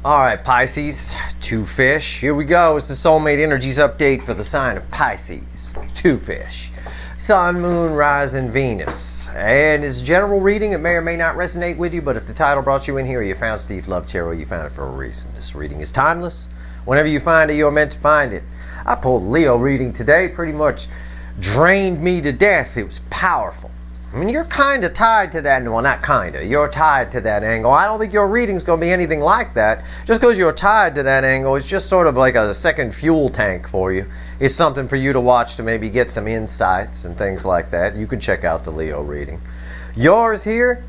All right, Pisces, two fish. Here we go. It's the Soulmate Energies update for the sign of Pisces. Two fish. Sun, Moon, Rising, Venus. And it's a general reading. It may or may not resonate with you, but if the title brought you in here, you found Steve Love Tarot, you found it for a reason. This reading is timeless. Whenever you find it, you're meant to find it. I pulled a Leo reading today, pretty much drained me to death. It was powerful. I mean, you're kind of tied to that. Well, not kind of. You're tied to that angle. I don't think your reading's going to be anything like that. Just because you're tied to that angle, it's just sort of like a second fuel tank for you. It's something for you to watch to maybe get some insights and things like that. You can check out the Leo reading. Yours here?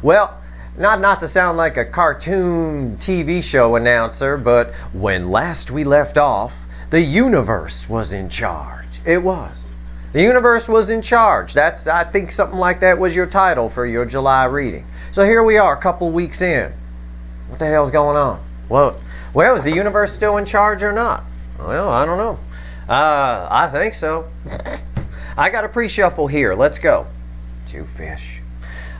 Well, not to sound like a cartoon TV show announcer, but when last we left off, the universe was in charge. It was. The universe was in charge. I think something like that was your title for your July reading. So here we are, a couple weeks in. What the hell's going on? Well, is the universe still in charge or not? Well, I don't know. I think so. I got a pre-shuffle here. Let's go. Two fish.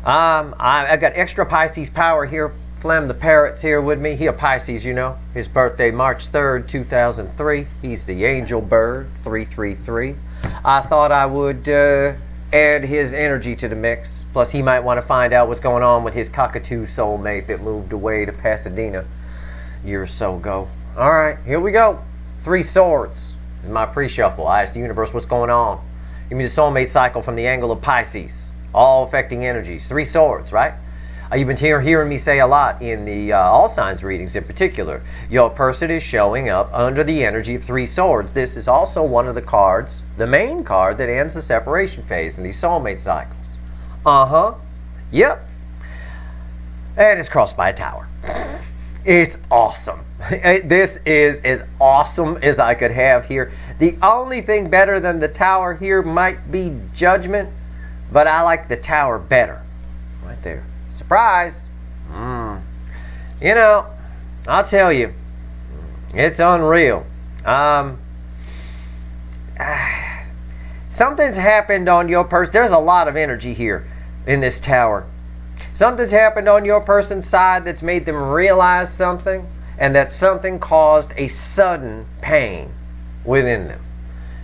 I got extra Pisces power here. Flem the Parrot's here with me. He a Pisces, you know. His birthday, March 3rd, 2003. He's the angel bird, 333. I thought I would add his energy to the mix. Plus, he might want to find out what's going on with his cockatoo soulmate that moved away to Pasadena a year or so ago. All right, here we go. Three Swords in my pre-shuffle. I asked the universe what's going on. Give me the soulmate cycle from the angle of Pisces. All affecting energies. Three Swords, right? You've been hearing me say a lot in the all signs readings in particular. Your person is showing up under the energy of Three Swords. This is also one of the cards, the main card that ends the separation phase in these soulmate cycles. Yep. And it's crossed by a tower. It's awesome. This is as awesome as I could have here. The only thing better than the tower here might be Judgment, but I like the tower better. Right there. Surprise! You know, I'll tell you, it's unreal. Something's happened on your person. There's a lot of energy here in this tower. Something's happened on your person's side that's made them realize something, and that something caused a sudden pain within them.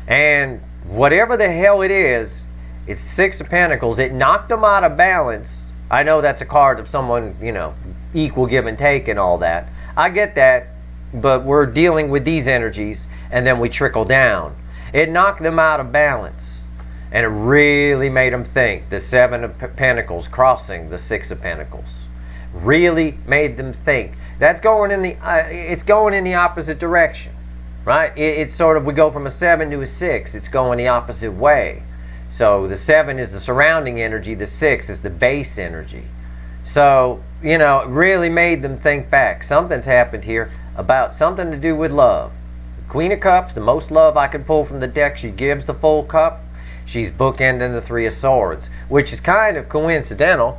And whatever the hell it is, it's Six of Pentacles. It knocked them out of balance. I know that's a card of someone, you know, equal give and take and all that. I get that, but we're dealing with these energies, and then we trickle down. It knocked them out of balance, and it really made them think. The Seven of Pentacles crossing the Six of Pentacles really made them think. That's going in the it's going in the opposite direction, right? It's sort of, we go from a 7 to a 6. It's going the opposite way. So the 7 is the surrounding energy, the 6 is the base energy. So, you know, it really made them think back. Something's happened here about something to do with love. The Queen of Cups, the most love I could pull from the deck, she gives the full cup. She's bookending the Three of Swords, which is kind of coincidental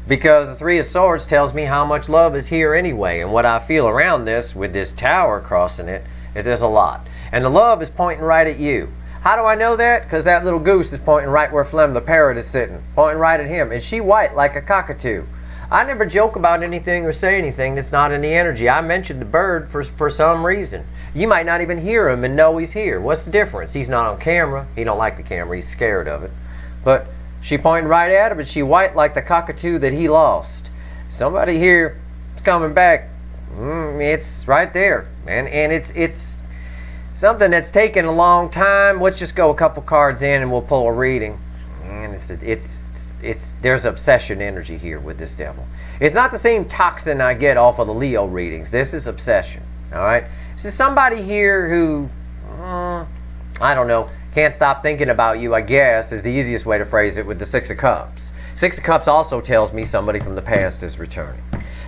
because the Three of Swords tells me how much love is here anyway. And what I feel around this, with this tower crossing it, is there's a lot. And the love is pointing right at you. How do I know that? Because that little goose is pointing right where Flem the Parrot is sitting, pointing right at him. And she white like a cockatoo. I never joke about anything or say anything that's not in the energy. I mentioned the bird for some reason. You might not even hear him and know he's here. What's the difference? He's not on camera. He don't like the camera. He's scared of it. But she pointing right at him, and she white like the cockatoo that he lost. Somebody here is coming back. It's right there, man. And it's something that's taken a long time. Let's just go a couple cards in and we'll pull a reading. And there's obsession energy here with this devil. It's not the same toxin I get off of the Leo readings. This is obsession. All right. This is somebody here who, I don't know, can't stop thinking about you, I guess, is the easiest way to phrase it with the Six of Cups. Six of Cups also tells me somebody from the past is returning.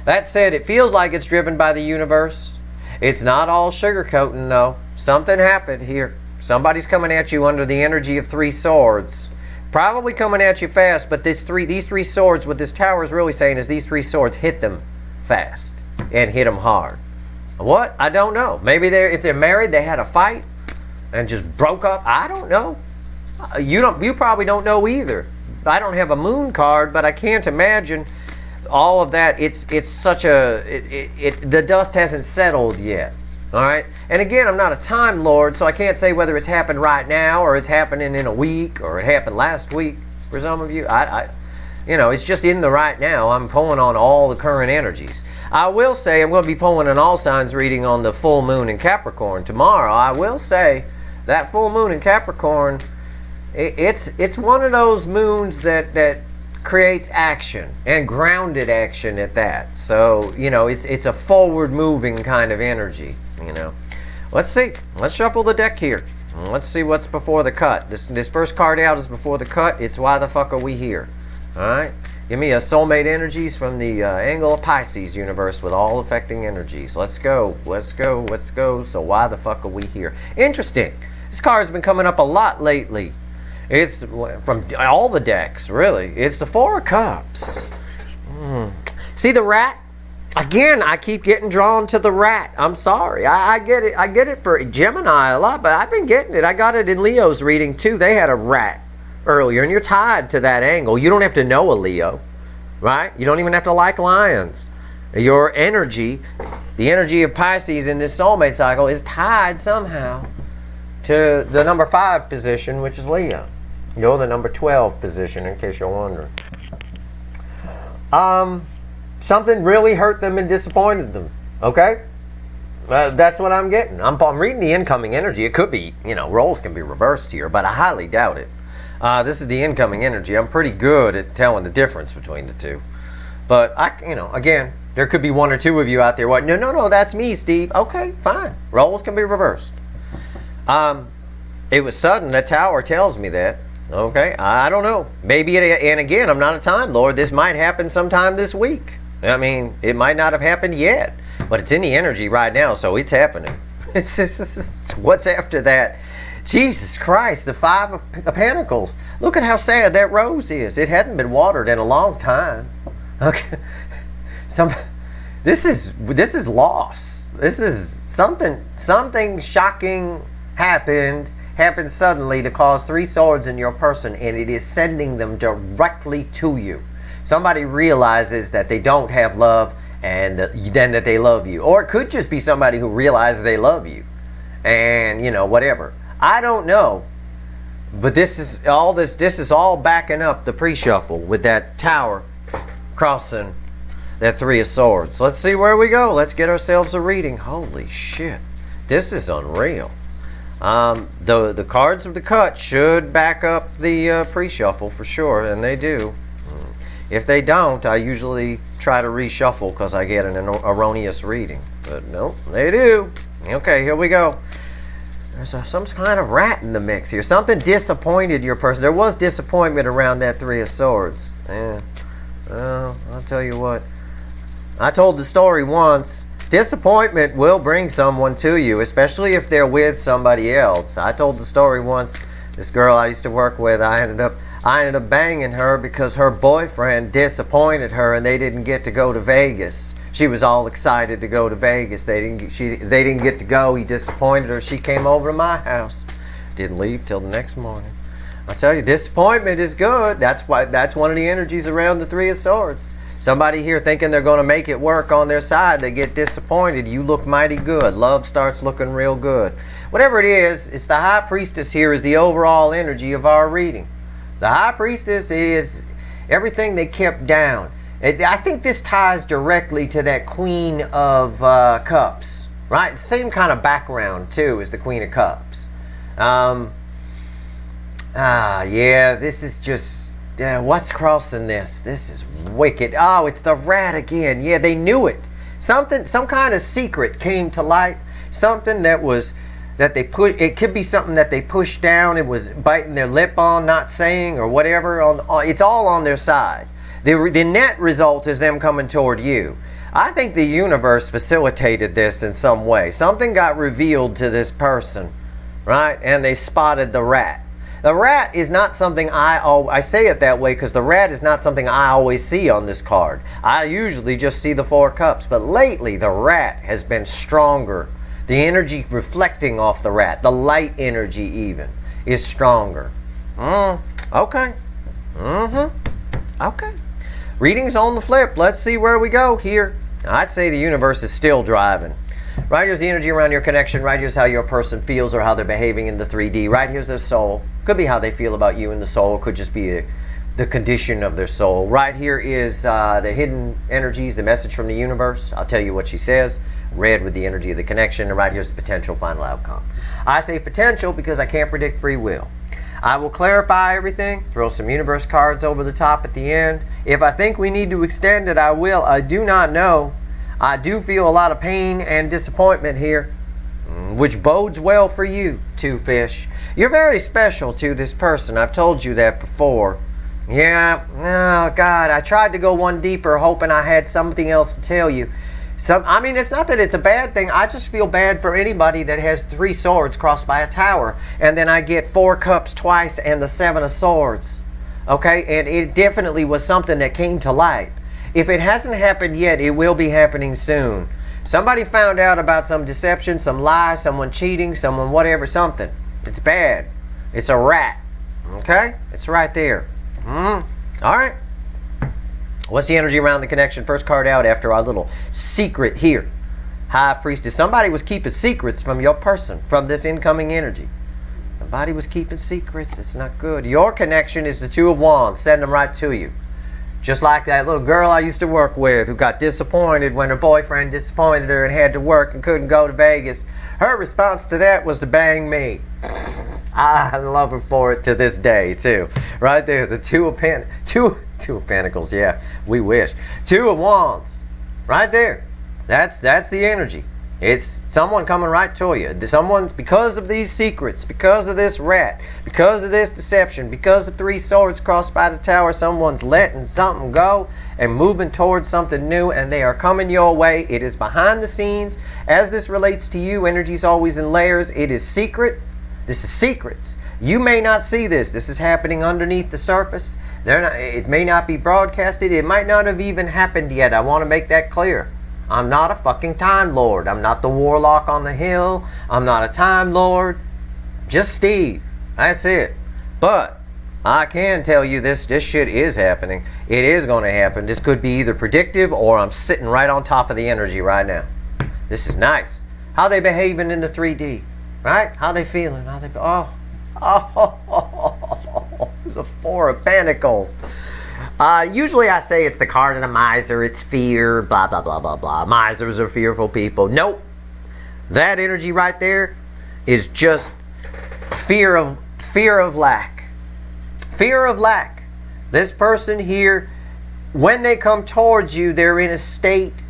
That said, it feels like it's driven by the universe. It's not all sugarcoating, though. Something happened here. Somebody's coming at you under the energy of Three Swords. Probably coming at you fast, but these three swords, what this tower is really saying is these Three Swords hit them fast and hit them hard. What? I don't know. Maybe if they're married, they had a fight and just broke up. I don't know. You probably don't know either. I don't have a moon card, but I can't imagine all of that, it's such a, the dust hasn't settled yet. All right. And again, I'm not a time lord, so I can't say whether it's happened right now or it's happening in a week or it happened last week for some of you. You know, it's just in the right now. I'm pulling on all the current energies. I will say I'm going to be pulling an all signs reading on the full moon in Capricorn tomorrow. I will say that full moon in Capricorn, it's one of those moons that creates action, and grounded action at that. So, you know, it's a forward moving kind of energy, you know. Let's see. Let's shuffle the deck here. Let's see what's before the cut. This first card out is before the cut. It's why the fuck are we here? All right. Give me a soulmate energies from the angle of Pisces universe with all affecting energies. Let's go. Let's go. Let's go. So why the fuck are we here? Interesting. This card's been coming up a lot lately. It's from all the decks, really. It's the Four of Cups. See the rat? Again, I keep getting drawn to the rat. I'm sorry. I get it. I get it for Gemini a lot, but I've been getting it. I got it in Leo's reading too. They had a rat earlier, and you're tied to that angle. You don't have to know a Leo, right? You don't even have to like lions. Your energy, the energy of Pisces in this soulmate cycle, is tied somehow to the number 5 position, which is Leo. You're the number 12 position, in case you're wondering. Something really hurt them and disappointed them. Okay? That's what I'm getting. I'm reading the incoming energy. It could be, you know, roles can be reversed here, but I highly doubt it. This is the incoming energy. I'm pretty good at telling the difference between the two. But, you know, again, there could be one or two of you out there. What? No, that's me, Steve. Okay, fine. Roles can be reversed. It was sudden. The tower tells me that. Okay, I don't know. Maybe, and again, I'm not a time lord. This might happen sometime this week. I mean, it might not have happened yet, but it's in the energy right now, so it's happening. It's what's after that? Jesus Christ, the 5 of Pentacles. Look at how sad that rose is. It hadn't been watered in a long time. Okay, this is loss. This is something shocking happened suddenly to cause 3 swords in your person, and it is sending them directly to you. Somebody realizes that they don't have love, and then that they love you. Or it could just be somebody who realizes they love you, and, you know, whatever. I don't know. But this is all backing up the pre-shuffle with that tower crossing that 3 of swords. Let's see where we go. Let's get ourselves a reading. Holy shit. This is unreal. The cards of the cut should back up the pre-shuffle for sure, and they do. If they don't, I usually try to reshuffle because I get an erroneous reading. But no, they do. Okay, here we go. There's some kind of rat in the mix here. Something disappointed your person. There was disappointment around that 3 of swords. Yeah. Well, I'll tell you what. I told the story once. Disappointment will bring someone to you, especially if they're with somebody else. I told the story once. This girl I used to work with, I ended up banging her because her boyfriend disappointed her and they didn't get to go to Vegas. She was all excited to go to Vegas. They didn't get to go. He disappointed her. She came over to my house. Didn't leave till the next morning. I tell you, disappointment is good. That's one of the energies around the 3 of swords. Somebody here thinking they're going to make it work on their side, they get disappointed. You look mighty good. Love starts looking real good. Whatever it is, it's the High Priestess here is the overall energy of our reading. The High Priestess is everything they kept down. I think this ties directly to that Queen of Cups, right? Same kind of background, too, as the Queen of Cups. Yeah, this is just... what's crossing this? This is wicked. Oh, it's the rat again. Yeah, they knew it. Some kind of secret came to light. Something that they push. It could be something that they pushed down. It was biting their lip on, not saying, or whatever. It's all on their side. The net result is them coming toward you. I think the universe facilitated this in some way. Something got revealed to this person, right? And they spotted the rat. The rat is not something I say it that way because the rat is not something I always see on this card. I usually just see the 4 cups, but lately the rat has been stronger. The energy reflecting off the rat, the light energy even, is stronger. Okay. Okay. Readings on the flip. Let's see where we go here. I'd say the universe is still driving. Right here's the energy around your connection. Right here's how your person feels or how they're behaving in the 3D. Right here's their soul. Could be how they feel about you in the soul. Could just be the condition of their soul. Right here is the hidden energies, the message from the universe. I'll tell you what she says. Red with the energy of the connection. And right here's the potential final outcome. I say potential because I can't predict free will. I will clarify everything, throw some universe cards over the top at the end. If I think we need to extend it, I will. I do not know. I do feel a lot of pain and disappointment here, which bodes well for you, two fish. You're very special to this person. I've told you that before. Yeah, oh God, I tried to go one deeper hoping I had something else to tell you. I mean, it's not that it's a bad thing. I just feel bad for anybody that has 3 swords crossed by a tower. And then I get 4 cups twice and the 7 of swords. Okay? And it definitely was something that came to light. If it hasn't happened yet, it will be happening soon. Somebody found out about some deception, some lie, someone cheating, someone whatever, something. It's bad. It's a rat. Okay? It's right there. All right. What's the energy around the connection? First card out after our little secret here. High Priestess. Somebody was keeping secrets from your person, from this incoming energy. Somebody was keeping secrets. It's not good. Your connection is the 2 of Wands. Send them right to you. Just like that little girl I used to work with who got disappointed when her boyfriend disappointed her and had to work and couldn't go to Vegas. Her response to that was to bang me. I love her for it to this day too. Right there, the 2 of Pentacles, yeah, we wish. 2 of Wands, right there. That's the energy. It's someone coming right to you. Someone, because of these secrets, because of this rat, because of this deception, because of 3 swords crossed by the tower, someone's letting something go and moving towards something new, and they are coming your way. It is behind the scenes. As this relates to you, energy is always in layers. It is secret. This is secrets. You may not see this. This is happening underneath the surface. It may not be broadcasted. It might not have even happened yet. I want to make that clear. I'm not a fucking Time Lord. I'm not the warlock on the hill. I'm not a Time Lord. Just Steve. That's it. But I can tell you this shit is happening. It is going to happen. This could be either predictive or I'm sitting right on top of the energy right now. This is nice. How they behaving in the 3D? Right? How they feeling? How they... It's a 4 of Pentacles. Usually I say it's the card of the miser. It's fear, blah, blah, blah, blah, blah. Misers are fearful people. Nope. That energy right there is just fear of lack. Fear of lack. This person here, when they come towards you, they're in a state...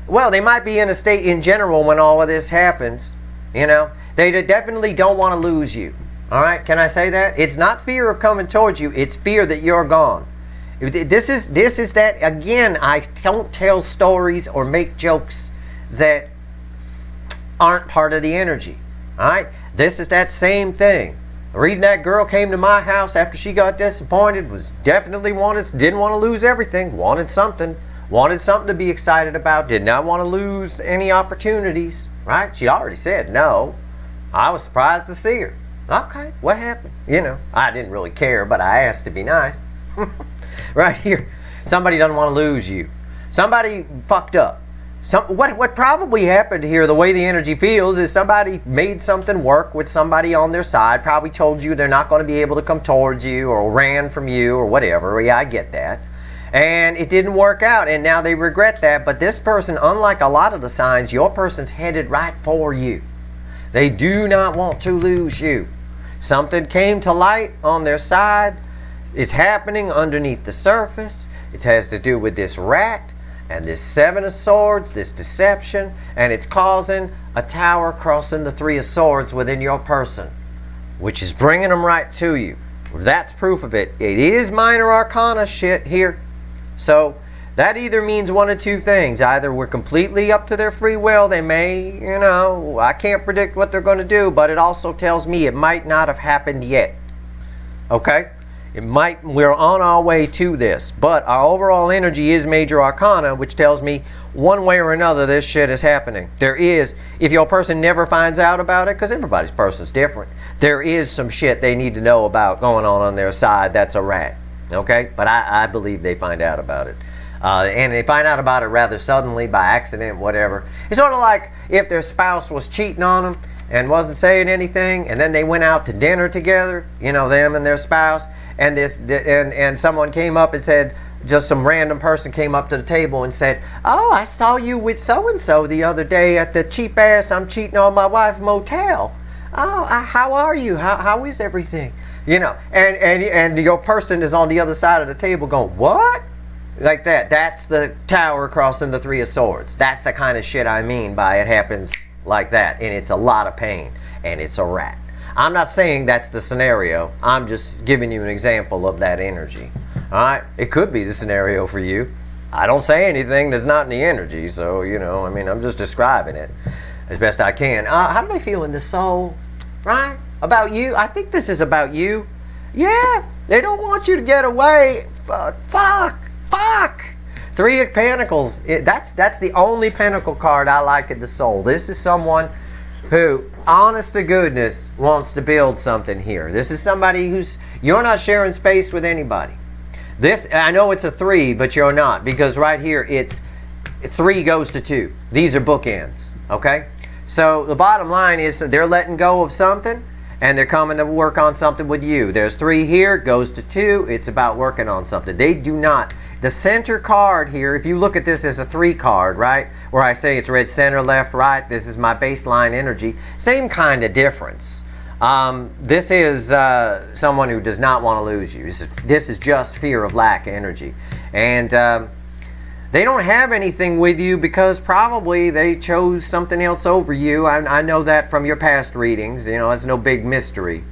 Well, they might be in a state in general when all of this happens. You know? They definitely don't want to lose you. All right? Can I say that? It's not fear of coming towards you. It's fear that you're gone. This is that, again, I don't tell stories or make jokes that aren't part of the energy. All right? This is that same thing. The reason that girl came to my house after she got disappointed was definitely didn't want to lose everything, wanted something to be excited about, did not want to lose any opportunities. Right? She already said no. I was surprised to see her. Okay, what happened? You know, I didn't really care, but I asked to be nice. Right here, somebody doesn't want to lose you. Somebody fucked up. What probably happened here, the way the energy feels, is somebody made something work with somebody on their side, probably told you they're not going to be able to come towards you or ran from you or whatever. Yeah, I get that. And it didn't work out, and now they regret that. But this person, unlike a lot of the signs, your person's headed right for you. They do not want to lose you. Something came to light on their side. It's happening underneath the surface. It has to do with this rat and this 7 of swords, this deception, and it's causing a tower crossing the 3 of swords within your person, which is bringing them right to you. That's proof of it. It is minor arcana shit here. So that either means one of 2 things. Either we're completely up to their free will. They may, you know, I can't predict what they're going to do, but it also tells me it might not have happened yet. Okay? We're on our way to this, but our overall energy is major arcana, which tells me one way or another this shit is happening. There is, if your person never finds out about it, because everybody's person's different, there is some shit they need to know about going on their side. That's a rat. Okay? But I believe they find out about it. And they find out about it rather suddenly, by accident, whatever. It's sort of like if their spouse was cheating on them and wasn't saying anything, and then they went out to dinner together, them and their spouse, and someone came up and said, just some random person came up to the table and said, "Oh, I saw you with so-and-so the other day at the cheap-ass I'm cheating on my wife motel. Oh, how are you? How is everything?" And your person is on the other side of the table going, "What?" Like that. That's the Tower crossing the Three of Swords. That's the kind of shit I mean by it happens like that. And it's a lot of pain. And it's a rat. I'm not saying that's the scenario. I'm just giving you an example of that energy. Alright? It could be the scenario for you. I don't say anything that's not in the energy. So, I'm just describing it as best I can. How do they feel in the soul? Right? About you? I think this is about you. Yeah. They don't want you to get away. Fuck. Three of Pentacles. That's the only Pentacle card I like in the soul. This is someone who, honest to goodness, wants to build something here. This is somebody you're not sharing space with anybody. I know it's a 3, but you're not, because right here it's 3 goes to 2. These are bookends, okay? So the bottom line is they're letting go of something, and they're coming to work on something with you. There's 3 here, goes to 2. It's about working on something. They do not. The center card here, if you look at this as a 3 card, right, where I say it's red center, left, right, this is my baseline energy, same kind of difference. This is someone who does not want to lose you. This is just fear of lack energy. And they don't have anything with you because probably they chose something else over you. I know that from your past readings. It's no big mystery.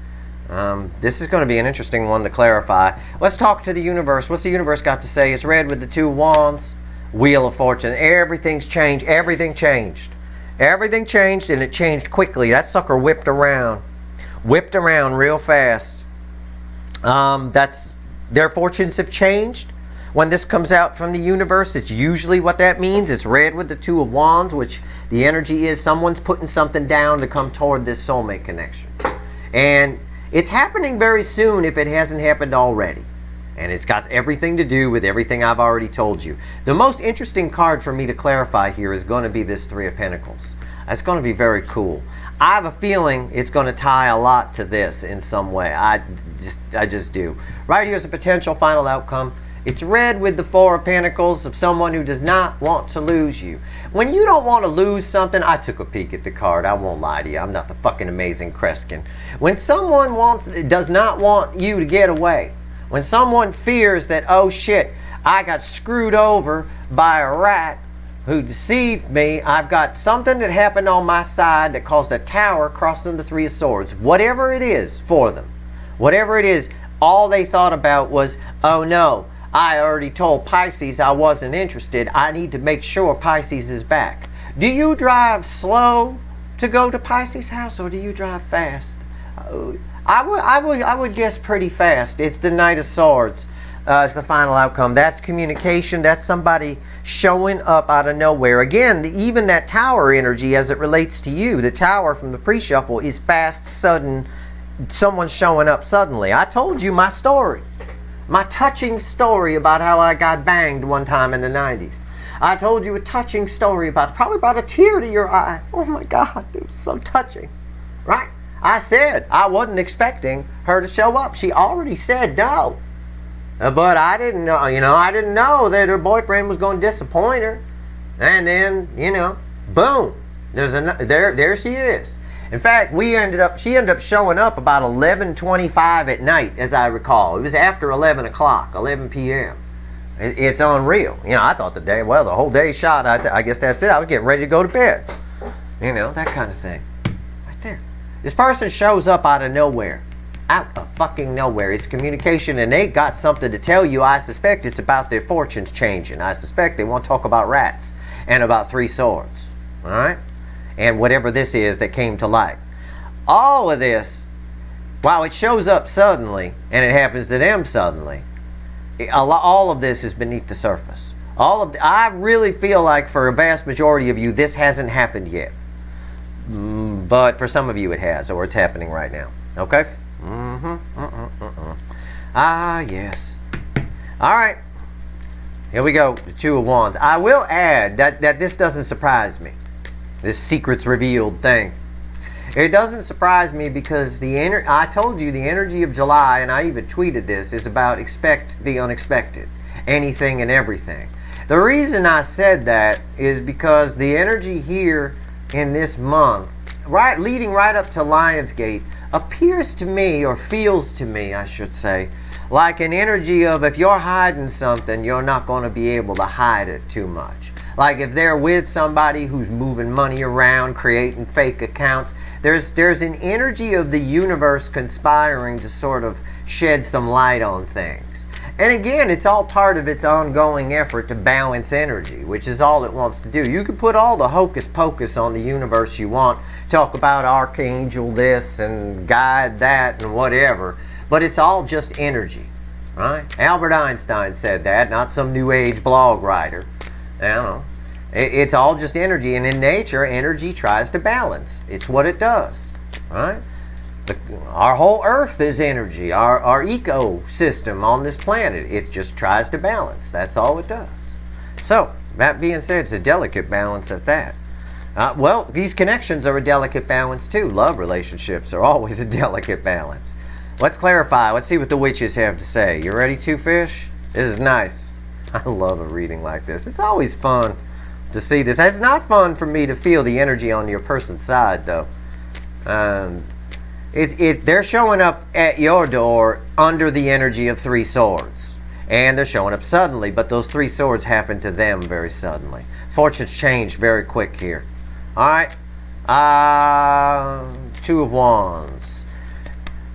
This is going to be an interesting one to clarify. Let's talk to the universe. What's the universe got to say? It's red with the 2 wands, Wheel of Fortune. Everything's changed. Everything changed. Everything changed, and it changed quickly. That sucker whipped around real fast. Their fortunes have changed. When this comes out from the universe, it's usually what that means. It's red with the 2 of wands, which the energy is someone's putting something down to come toward this soulmate connection. And it's happening very soon if it hasn't happened already. And it's got everything to do with everything I've already told you. The most interesting card for me to clarify here is going to be this 3 of Pentacles. That's going to be very cool. I have a feeling it's going to tie a lot to this in some way. I just do. Right here's a potential final outcome. It's red with the 4 of Pentacles of someone who does not want to lose you. When you don't want to lose something, I took a peek at the card. I won't lie to you. I'm not the fucking amazing Kreskin. When someone does not want you to get away, when someone fears that, oh shit, I got screwed over by a rat who deceived me, I've got something that happened on my side that caused a Tower crossing the 3 of Swords. Whatever it is for them, whatever it is, all they thought about was, oh no, I already told Pisces I wasn't interested. I need to make sure Pisces is back. Do you drive slow to go to Pisces' house, or do you drive fast? I would guess pretty fast. It's the Knight of Swords. It's the final outcome. That's communication. That's somebody showing up out of nowhere. Again, even that Tower energy as it relates to you, the Tower from the pre-shuffle is fast, sudden, someone showing up suddenly. I told you my story. My touching story about how I got banged one time in the 90s. I told you a touching story probably brought a tear to your eye. Oh my God, it was so touching. Right? I said I wasn't expecting her to show up. She already said no. But I didn't know, I didn't know that her boyfriend was going to disappoint her. And then, boom. There she is. In fact, she ended up showing up about 11:25 at night, as I recall. It was after 11 o'clock, 11 p.m. It's unreal. I thought the whole day shot. I guess that's it. I was getting ready to go to bed. That kind of thing. Right there. This person shows up out of nowhere. Out of fucking nowhere. It's communication, and they got something to tell you. I suspect it's about their fortunes changing. I suspect they want to talk about rats and about 3 swords. All right? And whatever this is that came to light. All of this, while it shows up suddenly, and it happens to them suddenly, all of this is beneath the surface. I really feel like for a vast majority of you, this hasn't happened yet. But for some of you it has, or it's happening right now. Okay? Ah, yes. All right. Here we go, the Two of Wands. I will add that this doesn't surprise me. This secrets revealed thing. It doesn't surprise me because I told you the energy of July, and I even tweeted this, is about expect the unexpected. Anything and everything. The reason I said that is because the energy here in this month, leading right up to Lionsgate, appears to me, or feels to me, I should say, like an energy of if you're hiding something, you're not going to be able to hide it too much. Like if they're with somebody who's moving money around, creating fake accounts, there's an energy of the universe conspiring to sort of shed some light on things. And again, it's all part of its ongoing effort to balance energy, which is all it wants to do. You can put all the hocus pocus on the universe you want, talk about archangel this and guide that and whatever, but it's all just energy, right? Albert Einstein said that, not some new age blog writer. I don't know. It's all just energy, and in nature, energy tries to balance. It's what it does, right? Our whole earth is energy. Our ecosystem on this planet, it just tries to balance. That's all it does. So, that being said, it's a delicate balance at that. Well, these connections are a delicate balance too. Love relationships are always a delicate balance. Let's clarify. Let's see what the witches have to say. You ready, Two Fish? This is nice. I love a reading like this. It's always fun to see this. It's not fun for me to feel the energy on your person's side, though. They're showing up at your door under the energy of Three Swords. And they're showing up suddenly, but those Three Swords happen to them very suddenly. Fortunes changed very quick here. Alright. Two of Wands.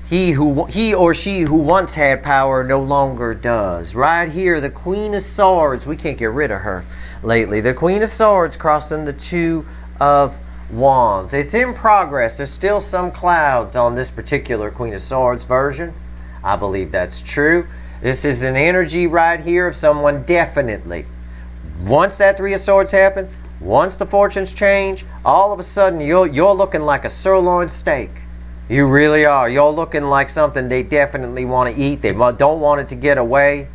He or she who once had power no longer does. Right here, the Queen of Swords. We can't get rid of her lately. The Queen of Swords crossing the Two of Wands. It's in progress. There's still some clouds on this particular Queen of Swords version. I believe that's true. This is an energy right here of someone definitely. Once that Three of Swords happens, once the fortunes change, all of a sudden you're looking like a sirloin steak. You really are. You're looking like something they definitely want to eat. They don't want it to get away.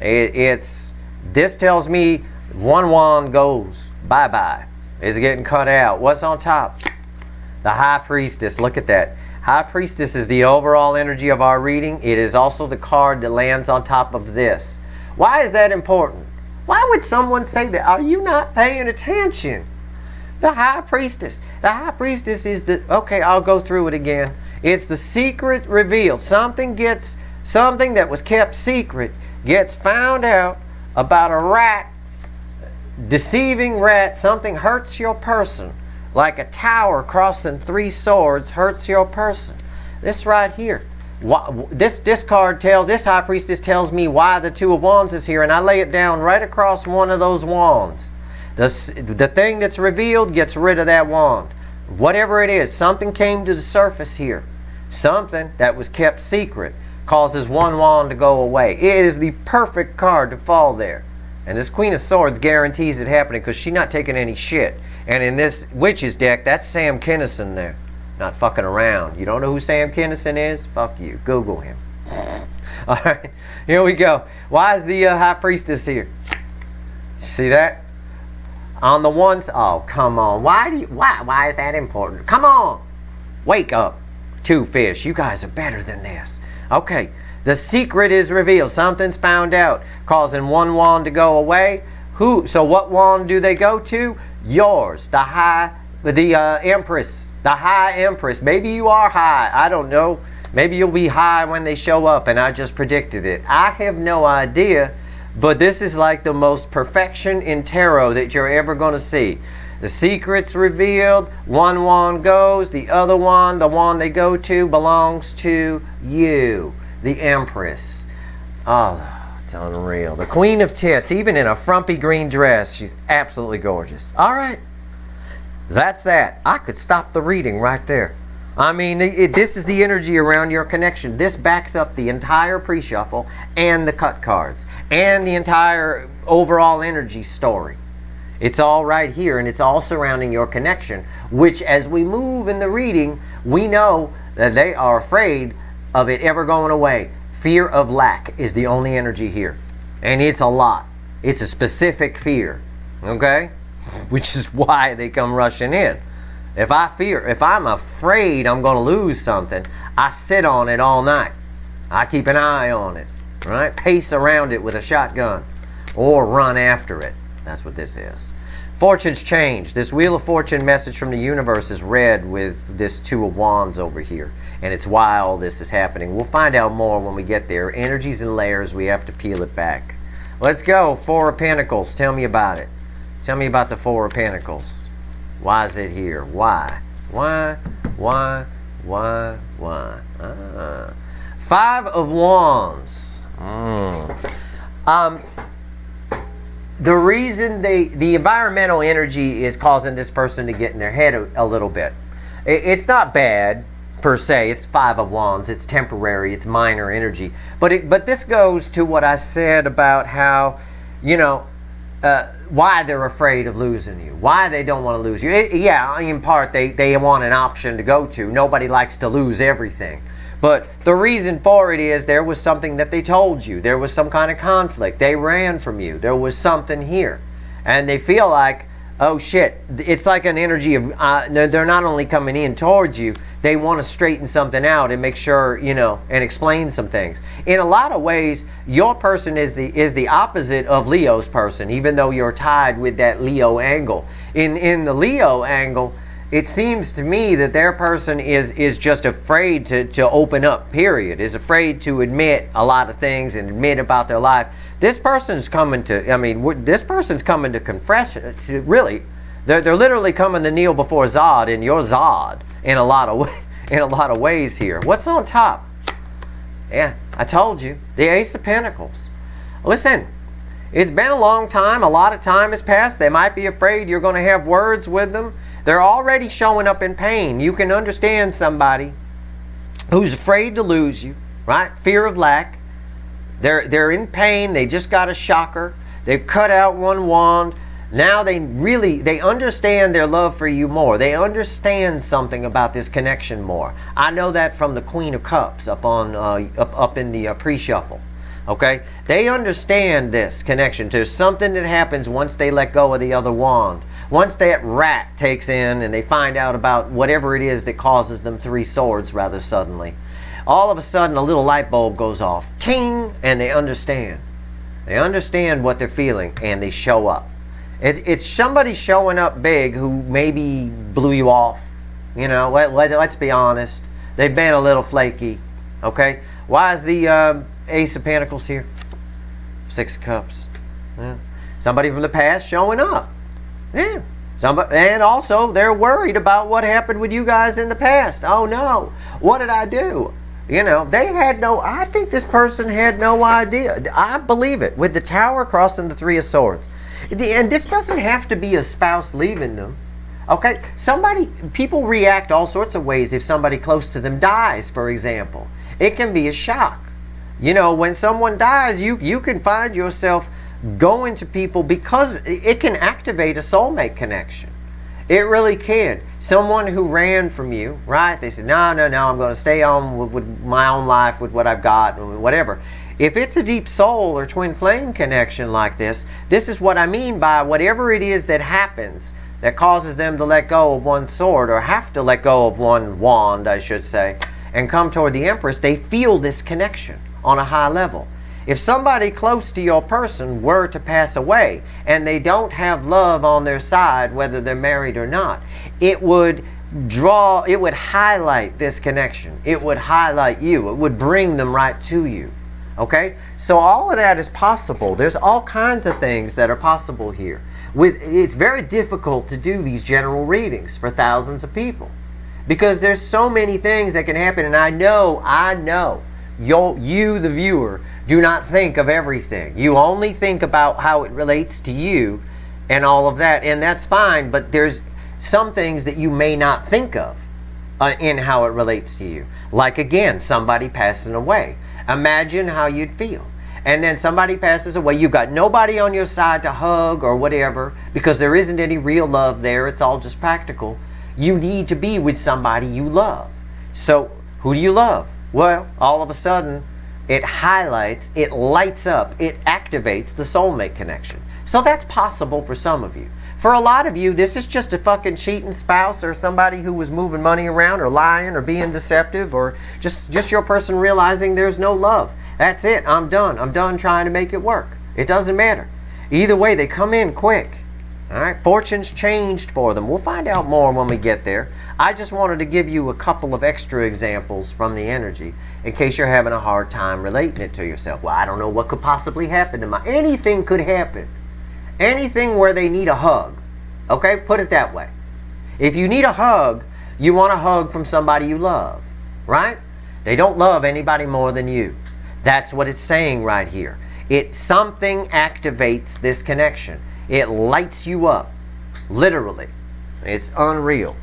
This tells me one wand goes bye-bye. It's getting cut out. What's on top? The High Priestess. Look at that. High Priestess is the overall energy of our reading. It is also the card that lands on top of this. Why is that important? Why would someone say that? Are you not paying attention? The High Priestess. The High Priestess is the... Okay, I'll go through it again. It's the secret revealed. Something that was kept secret gets found out about a rat, deceiving rat. Something hurts your person. Like a tower crossing Three Swords hurts your person. This right here. This card tells, this High Priestess tells me why the Two of Wands is here, and I lay it down right across one of those wands. The thing that's revealed gets rid of that wand. Whatever it is, something came to the surface here. Something that was kept secret causes one wand to go away. It is the perfect card to fall there. And this Queen of Swords guarantees it happening because she's not taking any shit. And in this Witches deck, that's Sam Kinison there. Not fucking around. You don't know who Sam Kinison is? Fuck you. Google him. Alright, here we go. Why is the High Priestess here? See that? On the ones, oh, come on. Why is that important? Come on. Wake up. Two Fish. You guys are better than this. Okay. The secret is revealed. Something's found out, causing one wand to go away. So what wand do they go to? Yours. The Empress. The High Empress. Maybe you are high. I don't know. Maybe you'll be high when they show up and I just predicted it. I have no idea. But this is like the most perfection in tarot that you're ever going to see. The secret's revealed. One wand goes. The other one, the wand they go to, belongs to you. The Empress. Oh, it's unreal. The Queen of Tits, even in a frumpy green dress, she's absolutely gorgeous. All right. That's that. I could stop the reading right there. I mean, this is the energy around your connection. This backs up the entire pre-shuffle and the cut cards and the entire overall energy story. It's all right here, and it's all surrounding your connection, which as we move in the reading, we know that they are afraid of it ever going away. Fear of lack is the only energy here. And it's a lot. It's a specific fear, okay? Which is why they come rushing in. If I'm afraid I'm going to lose something, I sit on it all night. I keep an eye on it, right? Pace around it with a shotgun or run after it. That's what this is. Fortunes change. This Wheel of Fortune message from the universe is read with this Two of Wands over here. And it's why all this is happening. We'll find out more when we get there. Energies and layers, we have to peel it back. Let's go. Four of Pentacles. Tell me about it. Tell me about the Four of Pentacles. Why is it here? Why? Why? Five of Wands. The reason the environmental energy is causing this person to get in their head a little bit. It's not bad per se. It's Five of Wands. It's temporary. It's minor energy. But this goes to what I said about how, why they're afraid of losing you, why they don't want to lose you. Yeah, in part, they want an option to go to. Nobody likes to lose everything. But the reason for it is there was something that they told you. There was some kind of conflict. They ran from you. There was something here. And they feel like, oh shit, it's like an energy of, they're not only coming in towards you, they want to straighten something out and make sure, and explain some things. In a lot of ways, your person is the opposite of Leo's person, even though you're tied with that Leo angle. In the Leo angle, it seems to me that their person is just afraid to open up, period. Is afraid to admit a lot of things and admit about their life. This person's coming to, this person's coming to confess, really. They're literally coming to kneel before Zod, and you're Zod in a lot of ways here. What's on top? Yeah, I told you. The Ace of Pentacles. Listen, it's been a long time. A lot of time has passed. They might be afraid you're going to have words with them. They're already showing up in pain. You can understand somebody who's afraid to lose you, right? Fear of lack. They're in pain. They just got a shocker. They've cut out one wand. Now they understand their love for you more. They understand something about this connection more. I know that from the Queen of Cups up in the pre-shuffle. Okay? They understand this connection. There's something that happens once they let go of the other wand. Once that rat takes in and they find out about whatever it is that causes them three swords rather suddenly, all of a sudden a little light bulb goes off. Ting! And they understand. They understand what they're feeling and they show up. It's somebody showing up big who maybe blew you off. Let's be honest. They've been a little flaky. Okay? Why is the Ace of Pentacles here? Six of Cups. Yeah. Somebody from the past showing up. Yeah. And also, they're worried about what happened with you guys in the past. Oh no. What did I do? I think this person had no idea. I believe it. With the Tower crossing the Three of Swords. And this doesn't have to be a spouse leaving them. Okay? People react all sorts of ways if somebody close to them dies, for example. It can be a shock. When someone dies, you can find yourself going to people because it can activate a soulmate connection. It really can. Someone who ran from you, right? They said, no, I'm going to stay on with my own life, with what I've got, whatever. If it's a deep soul or twin flame connection like this is what I mean by whatever it is that happens that causes them to let go of one sword, or have to let go of one wand, I should say, and come toward the Empress. They feel this connection on a high level. If somebody close to your person were to pass away and they don't have love on their side, whether they're married or not, it would highlight this connection. It would highlight you. It would bring them right to you. Okay? So all of that is possible. There's all kinds of things that are possible here. It's very difficult to do these general readings for thousands of people because there's so many things that can happen. And I know, you, the viewer, do not think of everything. You only think about how it relates to you and all of that. And that's fine, but there's some things that you may not think of in how it relates to you. Like, again, somebody passing away. Imagine how you'd feel. And then somebody passes away. You've got nobody on your side to hug or whatever because there isn't any real love there. It's all just practical. You need to be with somebody you love. So, who do you love? Well, all of a sudden, it highlights, it lights up, it activates the soulmate connection. So that's possible for some of you. For a lot of you, this is just a fucking cheating spouse or somebody who was moving money around or lying or being deceptive, or just your person realizing there's no love. That's it. I'm done. I'm done trying to make it work. It doesn't matter. Either way, they come in quick. All right, fortune's changed for them. We'll find out more when we get there. I just wanted to give you a couple of extra examples from the energy in case you're having a hard time relating it to yourself. Well, I don't know what could possibly happen to my... Anything could happen. Anything where they need a hug. Okay, put it that way. If you need a hug, you want a hug from somebody you love, right? They don't love anybody more than you. That's what it's saying right here. Something activates this connection. It lights you up, literally. It's unreal.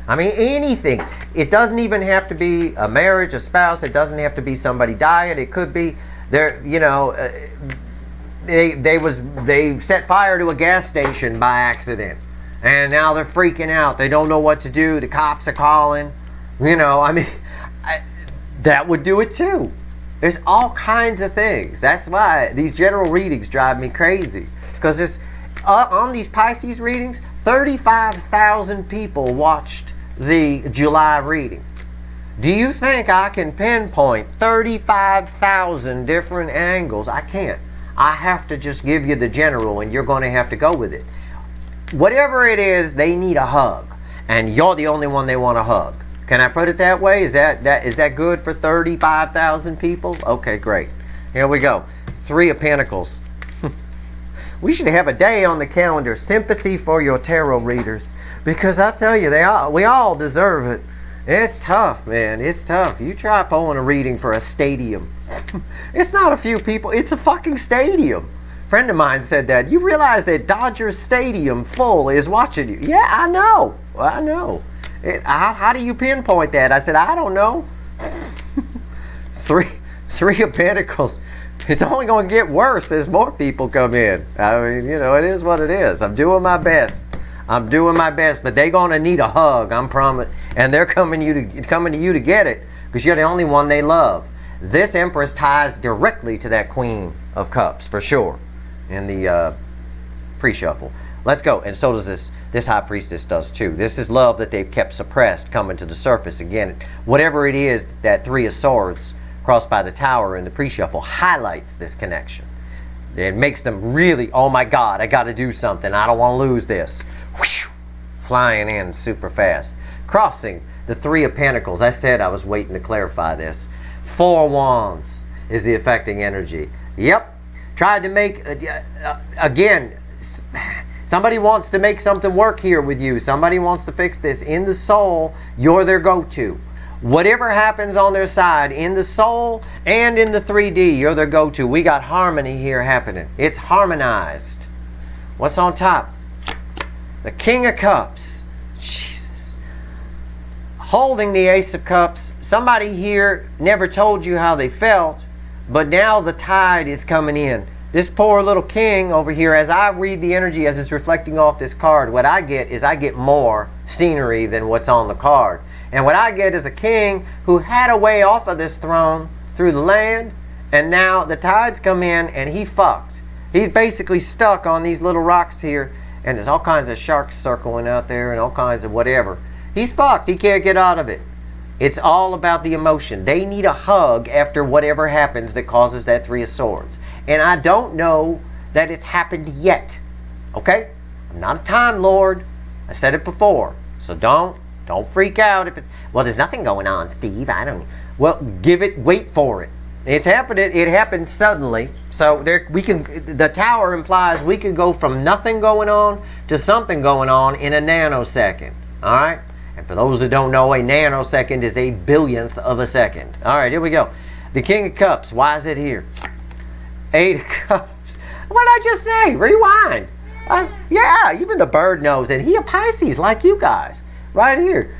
I mean, anything. It doesn't even have to be a marriage, a spouse. It doesn't have to be somebody dying. It could be they're, you know, they set fire to a gas station by accident, and now they're freaking out. They don't know what to do. The cops are calling. You know, I mean, that would do it too. There's all kinds of things. That's why these general readings drive me crazy, because there's on these Pisces readings, 35,000 people watched the July reading. Do you think I can pinpoint 35,000 different angles? I can't. I have to just give you the general, and you're going to have to go with it. Whatever it is, they need a hug, and you're the only one they want to hug. Can I put it that way? Is that good for 35,000 people? Okay, great. Here we go. Three of Pentacles. We should have a day on the calendar, sympathy for your tarot readers, because I tell you, we all deserve it. It's tough, man. It's tough. You try pulling a reading for a stadium. It's not a few people. It's a fucking stadium. A friend of mine said that. You realize that Dodger Stadium full is watching you? Yeah, I know. I know. How do you pinpoint that? I said, I don't know. Three of Pentacles. It's only going to get worse as more people come in. I mean, you know, it is what it is. I'm doing my best. I'm doing my best, but they're going to need a hug, I'm promised. And they're coming to you to get it, because you're the only one they love. This Empress ties directly to that Queen of Cups, for sure, in the pre-shuffle. Let's go. And so does this High Priestess does too. This is love that they've kept suppressed coming to the surface. Again, whatever it is, that Three of Swords crossed by the Tower in the pre-shuffle highlights this connection. It makes them really, oh my God, I got to do something. I don't want to lose this. Whoosh, flying in super fast. Crossing the Three of Pentacles. I said I was waiting to clarify this. Four Wands is the affecting energy. Yep. Tried to make, again, somebody wants to make something work here with you. Somebody wants to fix this. In the soul, you're their go-to. Whatever happens on their side, in the soul and in the 3D, you're their go-to. We got harmony here happening. It's harmonized. What's on top? The King of Cups. Jesus. Holding the Ace of Cups. Somebody here never told you how they felt, but now the tide is coming in. This poor little king over here, as I read the energy as it's reflecting off this card, what I get is I get more scenery than what's on the card. And what I get is a king who had a way off of this throne through the land, and now the tides come in and he fucked. He's basically stuck on these little rocks here, and there's all kinds of sharks circling out there and all kinds of whatever. He's fucked. He can't get out of it. It's all about the emotion. They need a hug after whatever happens that causes that Three of Swords. And I don't know that it's happened yet. Okay? I'm not a Time Lord. I said it before. So don't freak out if it's, well, there's nothing going on, Steve. I don't. Well, wait for it. It's happening. It happened suddenly. So the Tower implies we can go from nothing going on to something going on in a nanosecond. All right? And for those that don't know, a nanosecond is a billionth of a second. All right, here we go. The King of Cups. Why is it here? Eight of Cups. What did I just say? Rewind. Yeah, even the bird knows that he a Pisces like you guys. Right here.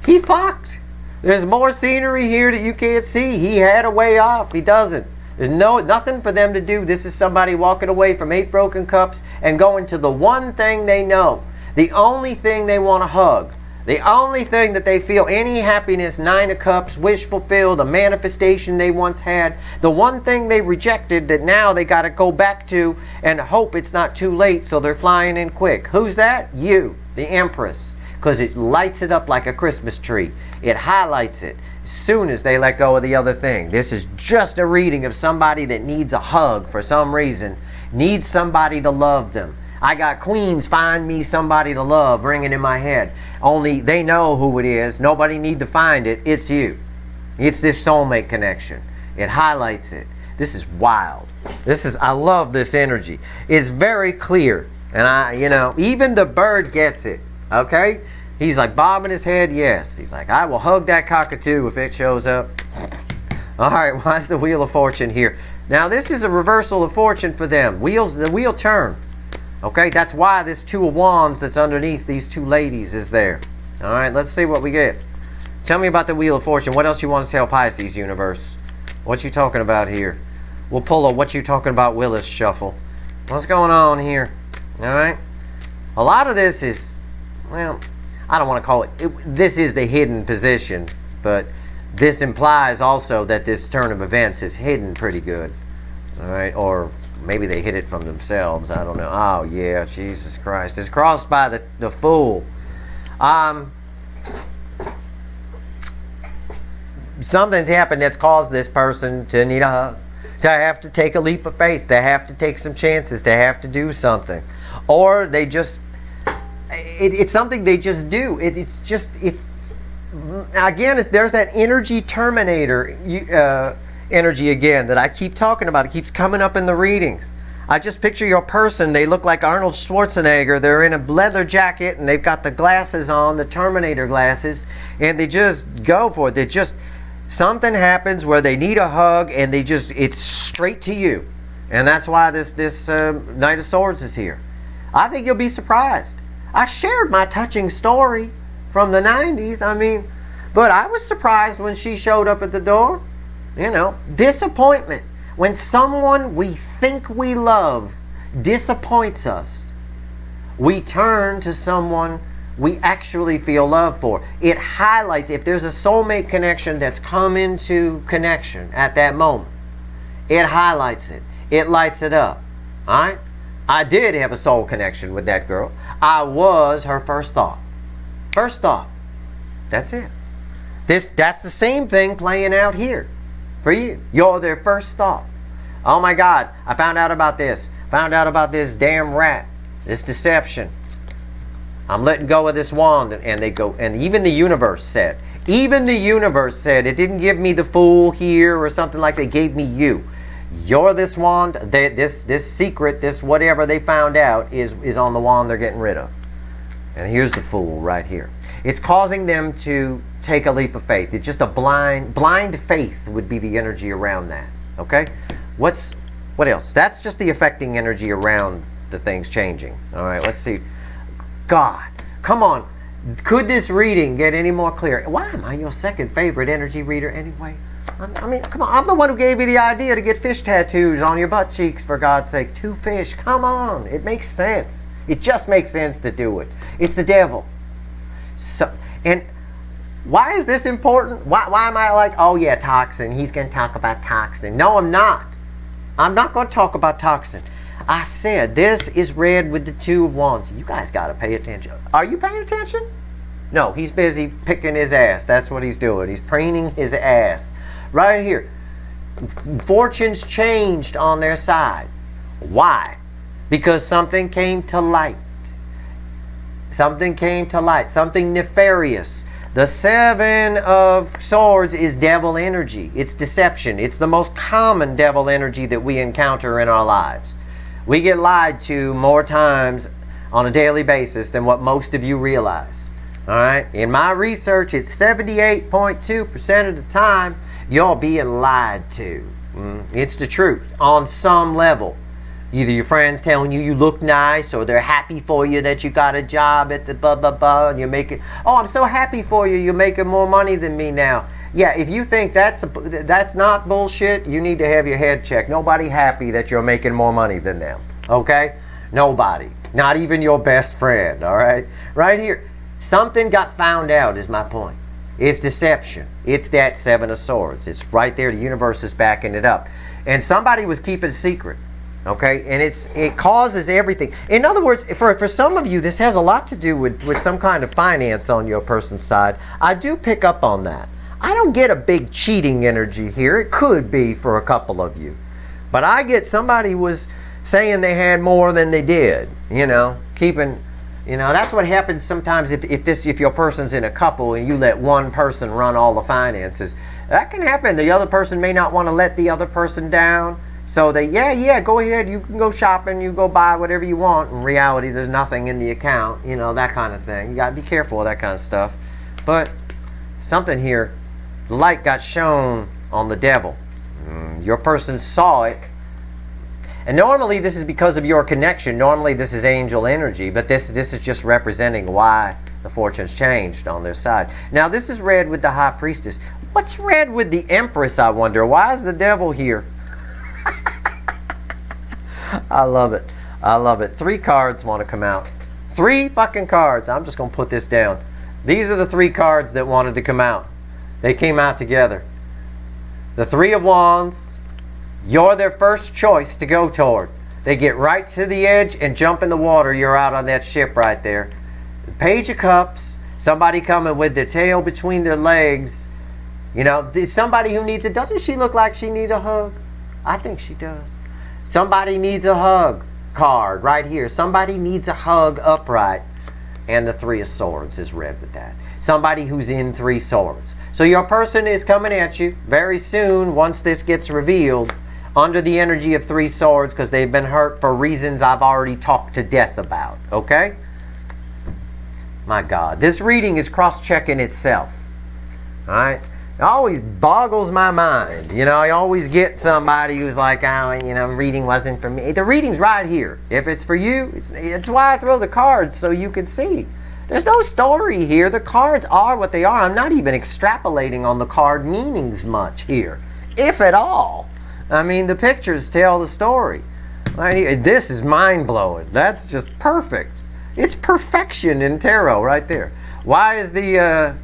He fucked. There's more scenery here that you can't see. He had a way off. He doesn't. There's nothing for them to do. This is somebody walking away from 8 broken cups and going to the one thing they know. The only thing they want to hug. The only thing that they feel any happiness, 9 of Cups, wish fulfilled, a manifestation they once had, the one thing they rejected that now they got to go back to and hope it's not too late, so they're flying in quick. Who's that? You, the Empress, because it lights it up like a Christmas tree. It highlights it as soon as they let go of the other thing. This is just a reading of somebody that needs a hug for some reason, needs somebody to love them. I got Queens, find me somebody to love, ringing in my head. Only they know who it is. Nobody need to find it. It's you. It's this soulmate connection. It highlights it. This is wild. I love this energy. It's very clear. And even the bird gets it. Okay? He's like bobbing his head, yes. He's like, I will hug that cockatoo if it shows up. All right, why's the Wheel of Fortune here? Now, this is a reversal of fortune for them. The wheel turn. Okay, that's why this 2 of Wands that's underneath these 2 ladies is there. All right, let's see what we get. Tell me about the Wheel of Fortune. What else you want to tell Pisces universe? What you talking about here? We'll pull a what you talking about Willis shuffle. What's going on here? All right. A lot of this is, well, I don't want to call it, this is the hidden position, but this implies also that this turn of events is hidden pretty good. All right, or maybe they hid it from themselves. I don't know. Oh, yeah, Jesus Christ. It's crossed by the Fool. Something's happened that's caused this person to need a hug, to have to take a leap of faith, to have to take some chances, to have to do something. Or they just, it's something they just do. Again, there's that energy terminator energy again that I keep talking about. It keeps coming up in the readings. I just picture your person. They look like Arnold Schwarzenegger. They're in a leather jacket and they've got the glasses on, the Terminator glasses, and they just go for it. Something happens where they need a hug and it's straight to you. And that's why this Knight of Swords is here. I think you'll be surprised. I shared my touching story from the 90s. But I was surprised when she showed up at the door. Disappointment. When someone we think we love disappoints us, we turn to someone we actually feel love for. It highlights, if there's a soulmate connection that's come into connection at that moment, it highlights it. It lights it up. All right? I did have a soul connection with that girl. I was her first thought. First thought. That's it. That's the same thing playing out here for you. You're their first thought. Oh my God, I found out about this. Found out about this damn rat. This deception. I'm letting go of this wand. And they go, and even the universe said, it didn't give me the Fool here or something like that. It gave me you. You're this wand. This secret, this whatever they found out is on the wand they're getting rid of. And here's the Fool right here. It's causing them to take a leap of faith. It's just a blind faith would be the energy around that. Okay? What else? That's just the affecting energy around the things changing. All right, let's see. God, come on. Could this reading get any more clear? Why am I your second favorite energy reader anyway? Come on. I'm the one who gave you the idea to get fish tattoos on your butt cheeks, for God's sake. 2 fish. Come on. It makes sense. It just makes sense to do it. It's the devil. And why is this important? Why am I like, oh yeah, toxin. He's going to talk about toxin. No, I'm not. I'm not going to talk about toxin. I said this is read with the 2 of Wands. You guys got to pay attention. Are you paying attention? No, he's busy picking his ass. That's what he's doing. He's preening his ass. Right here. Fortunes changed on their side. Why? Because something came to light. Something came to light. Something nefarious. The 7 of Swords is devil energy. It's deception. It's the most common devil energy that we encounter in our lives. We get lied to more times on a daily basis than what most of you realize. All right? In my research, it's 78.2% of the time you're being lied to. It's the truth on some level. Either your friends telling you look nice, or they're happy for you that you got a job at the blah, blah, blah, and you're making, oh, I'm so happy for you, you're making more money than me now. Yeah, if you think that's not bullshit, you need to have your head checked. Nobody happy that you're making more money than them, okay? Nobody. Not even your best friend, all right? Right here. Something got found out is my point. It's deception. It's that Seven of Swords. It's right there. The universe is backing it up. And somebody was keeping a secret. Okay? And it causes everything. In other words, for some of you, this has a lot to do with some kind of finance on your person's side. I do pick up on that. I don't get a big cheating energy here. It could be for a couple of you. But I get somebody was saying they had more than they did. You know, keeping... You know, that's what happens sometimes if your person's in a couple and you let one person run all the finances. That can happen. The other person may not want to let the other person down. So they, yeah, go ahead. You can go shopping. You go buy whatever you want. In reality, there's nothing in the account. You know, that kind of thing. You got to be careful of that kind of stuff. But something here, the light got shown on the devil. Your person saw it. And normally this is because of your connection. Normally this is angel energy, but this is just representing why the fortunes changed on their side. Now this is red with the High Priestess. What's red with the Empress, I wonder? Why is the devil here? I love it. I love it. 3 cards want to come out. 3 fucking cards. I'm just going to put this down. These are the 3 cards that wanted to come out. They came out together. The 3 of Wands. You're their first choice to go toward. They get right to the edge and jump in the water. You're out on that ship right there. The Page of Cups. Somebody coming with their tail between their legs. You know, somebody who needs it. Doesn't she look like she needs a hug? I think she does. Somebody needs a hug card right here. Somebody needs a hug upright. And the 3 of Swords is red with that. Somebody who's in 3 swords. So your person is coming at you very soon once this gets revealed. Under the energy of 3 swords because they've been hurt for reasons I've already talked to death about. Okay? My God. This reading is cross-checking itself. Alright? It always boggles my mind. You know, I always get somebody who's like, oh, you know, reading wasn't for me. The reading's right here. If it's for you, it's why I throw the cards so you can see. There's no story here. The cards are what they are. I'm not even extrapolating on the card meanings much here. If at all. I mean, the pictures tell the story. This is mind-blowing. That's just perfect. It's perfection in tarot right there. Why is the,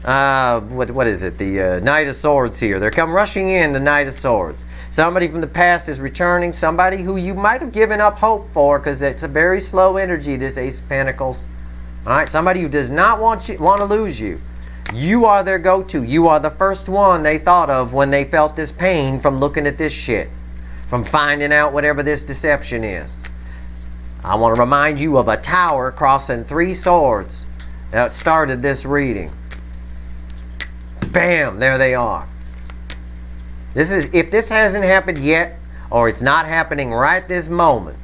what is it? The Knight of Swords here. They're come rushing in, the Knight of Swords. Somebody from the past is returning. Somebody who you might have given up hope for because it's a very slow energy, this Ace of Pentacles. All right, somebody who does not want to lose you. You are their go-to. You are the first one they thought of when they felt this pain from looking at this shit, from finding out whatever this deception is. I want to remind you of a tower crossing 3 swords that started this reading. Bam, there they are. This is, if this hasn't happened yet, or it's not happening right this moment,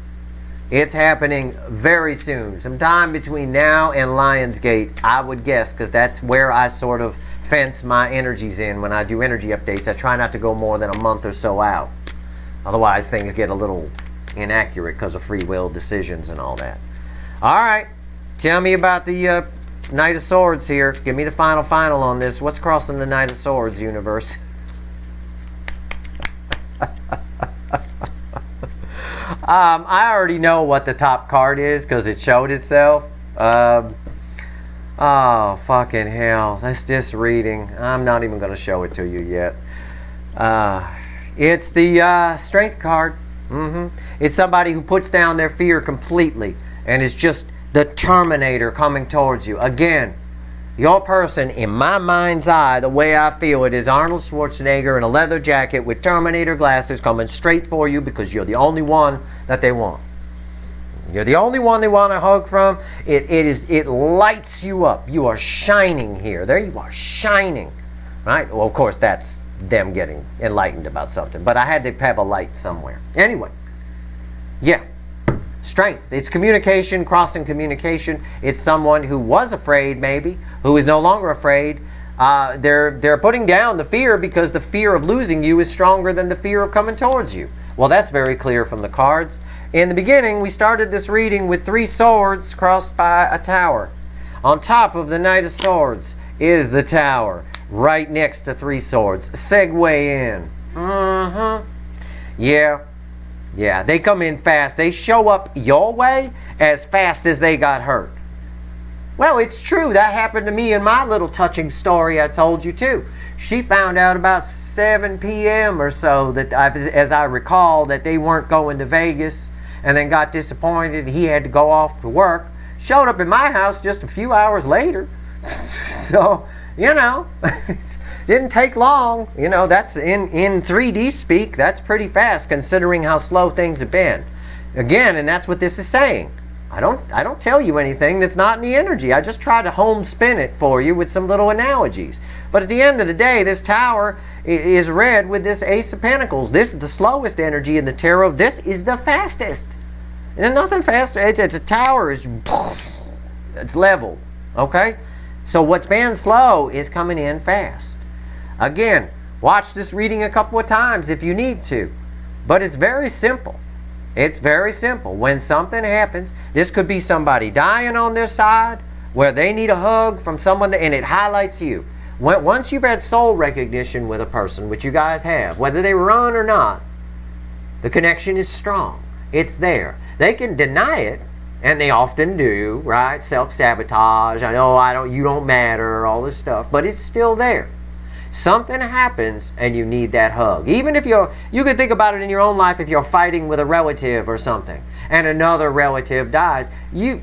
it's happening very soon. Sometime between now and Lionsgate, I would guess, because that's where I sort of fence my energies in when I do energy updates. I try not to go more than a month or so out. Otherwise, things get a little inaccurate because of free will decisions and all that. All right. Tell me about the Knight of Swords here. Give me the final on this. What's crossing the Knight of Swords, universe? I already know what the top card is because it showed itself. Oh, fucking hell. That's this reading. I'm not even going to show it to you yet. It's the Strength card. It's somebody who puts down their fear completely and is just the Terminator coming towards you. Again, your person, in my mind's eye, the way I feel it, is Arnold Schwarzenegger in a leather jacket with Terminator glasses coming straight for you because you're the only one that they want. You're the only one they want to hug from. It lights you up. You are shining here. There you are, shining. Right? Well, of course, that's them getting enlightened about something. But I had to have a light somewhere. Anyway, yeah. Strength. It's communication, crossing communication. It's someone who was afraid, maybe, who is no longer afraid. They're putting down the fear because the fear of losing you is stronger than the fear of coming towards you. Well, that's very clear from the cards. In the beginning, we started this reading with 3 swords crossed by a tower. On top of the Knight of Swords is the tower, right next to 3 swords. Segue in. Yeah, they come in fast. They show up your way as fast as they got hurt. Well, it's true. That happened to me in my little touching story I told you too. She found out about 7 p.m. or so, that as I recall, that they weren't going to Vegas, and then got disappointed. He had to go off to work. Showed up in my house just a few hours later. So, you know, didn't take long. You know, that's in 3D speak, that's pretty fast considering how slow things have been. Again, and that's what this is saying. I don't tell you anything that's not in the energy. I just try to home spin it for you with some little analogies. But at the end of the day, this tower is read with this Ace of Pentacles. This is the slowest energy in the tarot. This is the fastest. And there's nothing faster. It's a tower. It's leveled. Okay? So what's been slow is coming in fast. Again, watch this reading a couple of times if you need to. But it's very simple. It's very simple. When something happens, this could be somebody dying on their side, where they need a hug from someone, and it highlights you. Once you've had soul recognition with a person, which you guys have, whether they run or not, the connection is strong. It's there. They can deny it, and they often do, right? Self-sabotage, you don't matter, all this stuff, but it's still there. Something happens and you need that hug. Even if you can think about it in your own life, if you're fighting with a relative or something and another relative dies, you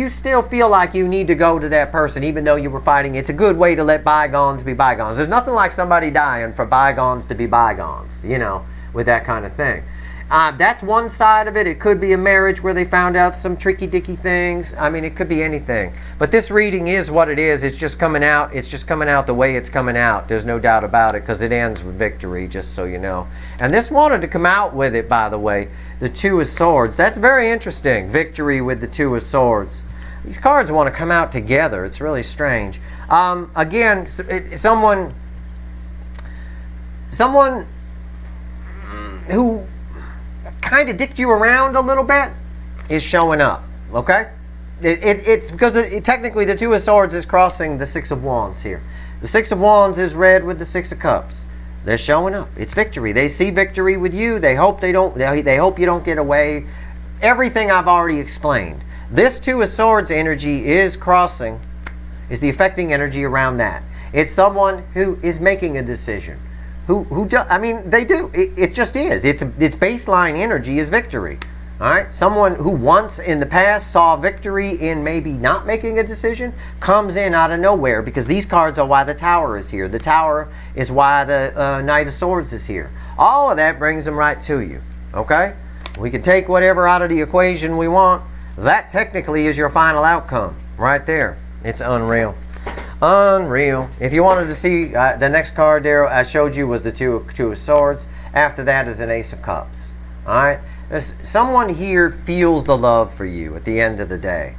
still feel like you need to go to that person even though you were fighting. It's a good way to let bygones be bygones. There's nothing like somebody dying for bygones to be bygones, you know, with that kind of thing. That's one side of it. It could be a marriage where they found out some tricky-dicky things. I mean, it could be anything. But this reading is what it is. It's just coming out. It's just coming out the way it's coming out. There's no doubt about it, because it ends with victory, just so you know. And this wanted to come out with it, by the way. The Two of Swords. That's very interesting. Victory with the Two of Swords. These cards want to come out together. It's really strange. Again, someone who kind of dicked you around a little bit is showing up, okay? It's because technically the Two of Swords is crossing the Six of Wands here. The Six of Wands is read with the Six of Cups. They're showing up. It's victory. They see victory with you. They hope they hope you don't get away. Everything I've already explained. This Two of Swords energy is crossing, is the affecting energy around that. It's someone who is making a decision. I mean, they do. It just is. Its baseline energy is victory. All right? Someone who once in the past saw victory in maybe not making a decision comes in out of nowhere, because these cards are why the Tower is here. The Tower is why the Knight of Swords is here. All of that brings them right to you. Okay? We can take whatever out of the equation we want. That technically is your final outcome right there. It's unreal. Unreal. If you wanted to see the next card there I showed you was the Two of Swords. After that is an Ace of Cups. Alright? Someone here feels the love for you at the end of the day.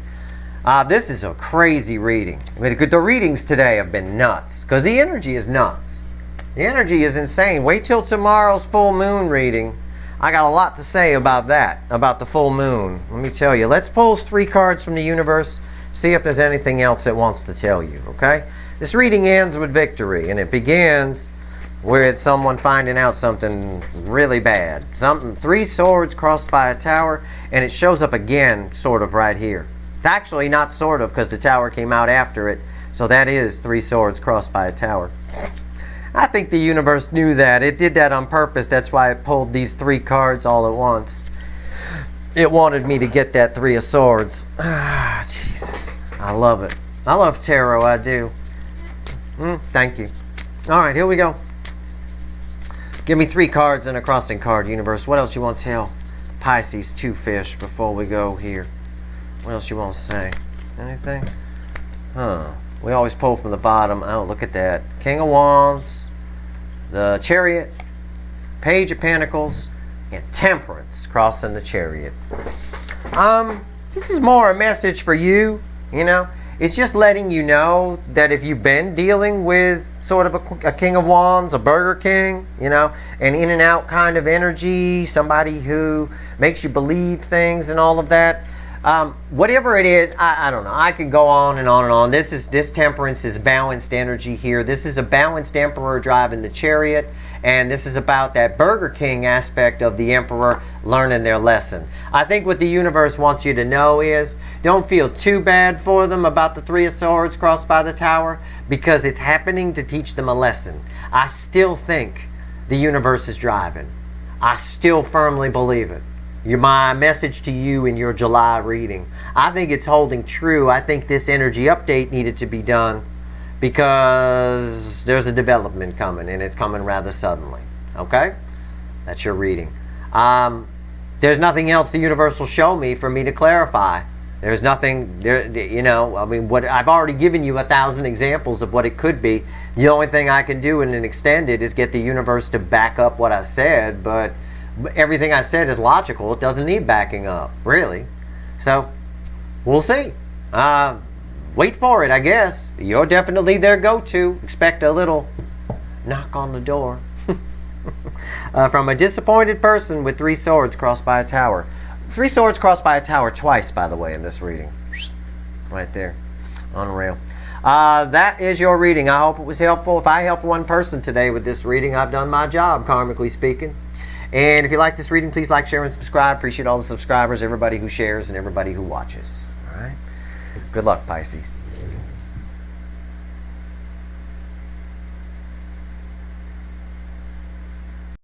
This is a crazy reading. I mean, the readings today have been nuts, because the energy is nuts. The energy is insane. Wait till tomorrow's full moon reading. I got a lot to say about that, about the full moon. Let me tell you. Let's pull 3 cards from the universe. See if there's anything else it wants to tell you, okay? This reading ends with victory, and it begins with someone finding out something really bad. 3 swords crossed by a tower, and it shows up again, sort of right here. It's actually not sort of, because the tower came out after it, so that is 3 swords crossed by a tower. I think the universe knew that. It did that on purpose. That's why it pulled these 3 cards all at once. It wanted me to get that 3 of Swords. Ah, Jesus. I love it. I love tarot, I do. Thank you. All right, here we go. Give me 3 cards and a crossing card, universe. What else you want to tell Pisces 2 fish before we go here? What else you want to say? Anything? We always pull from the bottom. Oh, look at that. King of Wands, the Chariot, Page of Pentacles, and Temperance crossing the Chariot. This is more a message for you, you know. It's just letting you know that if you've been dealing with sort of a King of Wands, a Burger King, you know, an in and out kind of energy, somebody who makes you believe things and all of that, whatever it is, I don't know. I could go on and on and on. This Temperance is balanced energy here. This is a balanced Emperor driving the Chariot, And this is about that Burger King aspect of the Emperor learning their lesson. I think what the universe wants you to know is don't feel too bad for them about the Three of Swords crossed by the Tower, because it's happening to teach them a lesson. I still think the universe is driving. I still firmly believe it. My message to you in your July reading, I think it's holding true. I think this energy update needed to be done because there's a development coming, and it's coming rather suddenly. Okay? That's your reading. There's nothing else the universe will show me for me to clarify. There's nothing there, you know, I mean, what I've already given you 1,000 examples of what it could be. The only thing I can do in an extended is get the universe to back up what I said, but everything I said is logical. It doesn't need backing up, really. So, we'll see. Wait for it, I guess. You're definitely their go-to. Expect a little knock on the door. From a disappointed person with 3 swords crossed by a tower. 3 swords crossed by a tower twice, by the way, in this reading. Right there. Unreal. That is your reading. I hope it was helpful. If I helped one person today with this reading, I've done my job, karmically speaking. And if you like this reading, please like, share, and subscribe. Appreciate all the subscribers, everybody who shares, and everybody who watches. All right? Good luck, Pisces.